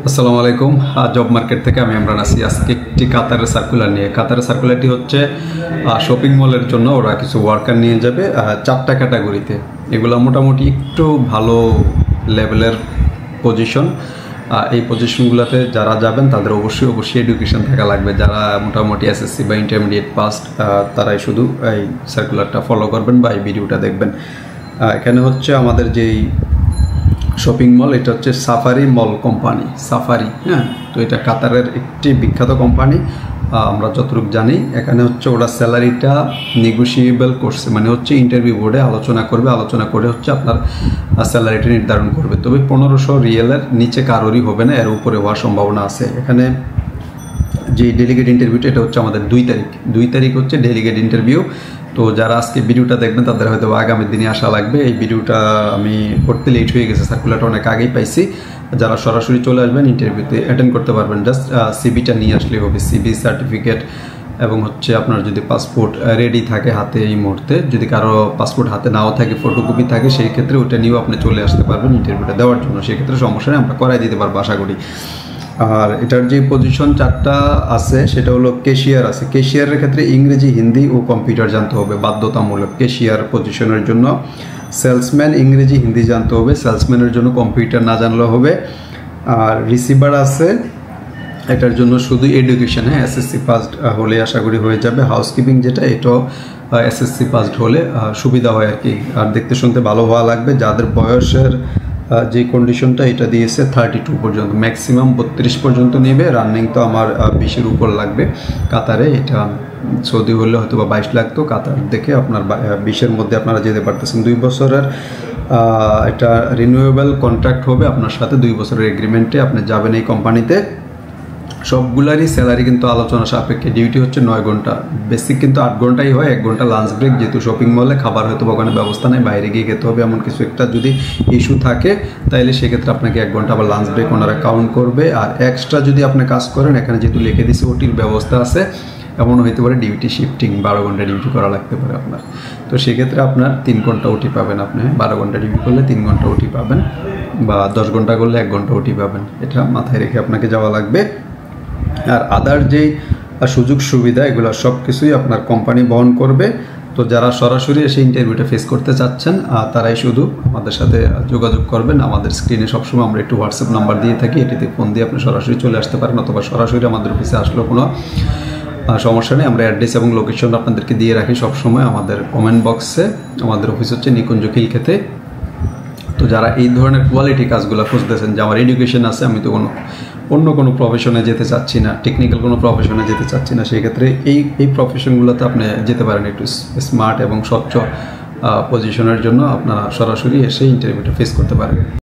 আসসালামু আলাইকুম। Job market থেকে আমি ইমরান আছি। আজকে একটি কাতারের সার্কুলার নিয়ে। কাতারের সার্কুলারটি হচ্ছে শপিং মলের জন্য ওরা কিছু ওয়ার্কার নিয়ে যাবে 4টা ক্যাটাগরিতে। এগুলো মোটামুটি একটু ভালো লেভেলের পজিশন। এই পজিশনগুলোতে যারা যাবেন তাদের অবশ্যই এডুকেশন থাকা লাগবে। যারা মোটামুটি এসএসসি বা ইন্টারমিডিয়েট পাস তারাই শুধু এই সার্কুলারটা ফলো করবেন বা এই ভিডিওটা দেখবেন। এখানে হচ্ছে আমাদের যেই শপিং মল, এটা হচ্ছে সাফারি মল কোম্পানি। সাফারি, হ্যাঁ, তো এটা কাতারের একটি বিখ্যাত কোম্পানি আমরা যতটুকু জানি। এখানে হচ্ছে ওরা স্যালারিটা নেগোশিয়েবল করছে, মানে হচ্ছে ইন্টারভিউ বোর্ডে আলোচনা করে হচ্ছে আপনার স্যালারিটা নির্ধারণ করবে। তবে 1500 রিয়ালের নিচে কারোরই হবে না, এর উপরে হওয়ার সম্ভাবনা আছে। এখানে যে ডেলিগেট ইন্টারভিউটা, এটা হচ্ছে আমাদের 2 তারিখ হচ্ছে ডেলিগেট ইন্টারভিউ। তো যারা আজকে ভিডিওটা দেখবেন তাদের হয়তো আগামী দিনে আসা লাগবে। এই ভিডিওটা আমি করতে লেট হয়ে গেছে, সার্কুলারটা অনেক আগেই পাইছি। যারা সরাসরি চলে আসবেন ইন্টারভিউতে অ্যাটেন্ড করতে পারবেন। জাস্ট সিভিটা নিয়ে আসলেই হবে, সিভি সার্টিফিকেট এবং হচ্ছে আপনার যদি পাসপোর্ট রেডি থাকে হাতে এই মুহূর্তে, যদি কারো পাসপোর্ট হাতে নাও থাকে, ফটোকপি থাকে, সেই ক্ষেত্রে ওটা নিয়েও আপনি চলে আসতে পারবেন ইন্টারভিউটা দেওয়ার জন্য। সেই ক্ষেত্রে সমস্যা নেই, আমরা করাই দিতে পারবো আশা করি। আর এটার যে পজিশন 4টা আছে সেটা হলো ক্যাশিয়ার আছে। ক্যাশিয়ারের ক্ষেত্রে ইংরেজি, হিন্দি ও কম্পিউটার জানতে হবে বাধ্যতামূলক ক্যাশিয়ার পজিশনের জন্য। সেলসম্যান ইংরেজি, হিন্দি জানতে হবে। সেলসম্যানের জন্য কম্পিউটার না জানলেও হবে। আর রিসিভার আছে, এটার জন্য শুধু এডুকেশন, হ্যাঁ, এসএসসি পাসড হলে আশা করি হয়ে যাবে। হাউসকিপিং যেটা, এটাও এসএসসি পাসড হলে সুবিধা হয় আর কি। আর দেখতে শুনতে ভালো হওয়া লাগবে। যাদের বয়সের যে কন্ডিশনটা এটা দিয়েছে 32 পর্যন্ত, ম্যাক্সিমাম 32 পর্যন্ত নেবে। রানিং তো আমার 20-এর উপর লাগবে কাতারে। এটা সৌদি হলে হয়তো বা 22 লাগতো, কাতার দেখে আপনার 20-এর মধ্যে আপনারা যেতে পারতেছেন। 2 বছরের এটা রিনিউয়েবল কন্ট্রাক্ট হবে আপনার সাথে। 2 বছরের এগ্রিমেন্টে আপনি যাবেন এই কোম্পানিতে। সবগুলারই স্যালারি কিন্তু আলোচনা সাপেক্ষে। ডিউটি হচ্ছে 9 ঘন্টা, বেসিক কিন্তু 8 ঘন্টাই হয়। 1 ঘন্টা লাঞ্চ ব্রেক, যেহেতু শপিং মলে খাবার হয়তো ওখানে ব্যবস্থা নেই, বাইরে গিয়ে খেতে হবে। এমন কিছু একটা যদি ইস্যু থাকে তাহলে সেক্ষেত্রে আপনাকে 1 ঘন্টা আবার লাঞ্চ ব্রেক ওনারা কাউন্ট করবে। আর এক্সট্রা যদি আপনি কাজ করেন, এখানে যেহেতু লিখে দিচ্ছে ওটির ব্যবস্থা আছে, এমন হইতে পারে ডিউটি শিফটিং, 12 ঘন্টা ডিউটি করা লাগতে পারে আপনার। তো সেক্ষেত্রে আপনার 3 ঘন্টা ওটি পাবেন। আপনি 12 ঘন্টা ডিউটি করলে 3 ঘন্টা ওটি পাবেন, বা 10 ঘন্টা করলে 1 ঘন্টা ওটি পাবেন। এটা মাথায় রেখে আপনাকে যাওয়া লাগবে। আর আদার যেই সুযোগ সুবিধা, এগুলো সব কিছুই আপনার কোম্পানি বহন করবে। তো যারা সরাসরি এসে ইন্টারভিউটা ফেস করতে চাচ্ছেন তারাই শুধু আমাদের সাথে যোগাযোগ করবেন। আমাদের স্ক্রিনে সবসময় আমরা একটু হোয়াটসঅ্যাপ নাম্বার দিয়ে থাকি, এটিতে ফোন দিয়ে আপনি সরাসরি চলে আসতে পারেন, অথবা সরাসরি আমাদের অফিসে আসলেও কোনো সমস্যা নেই। আমরা অ্যাড্রেস এবং লোকেশন আপনাদেরকে দিয়ে রাখি সবসময় আমাদের কমেন্ট বক্সে। আমাদের অফিস হচ্ছে নিকুঞ্জ খিলক্ষেতে। তো যারা এই ধরনের কোয়ালিটি কাজগুলো খুঁজতেছেন, যে আমার এডুকেশন আছে, আমি তো অন্য কোনো প্রফেশনে যেতে চাচ্ছি না, টেকনিক্যাল কোনো প্রফেশনে যেতে চাচ্ছি না, সেই ক্ষেত্রে এই প্রফেশনগুলোতে আপনি যেতে পারেন। একটু স্মার্ট এবং স্বচ্ছ পজিশনের জন্য আপনারা সরাসরি এসে ইন্টারভিউটা ফেস করতে পারেন।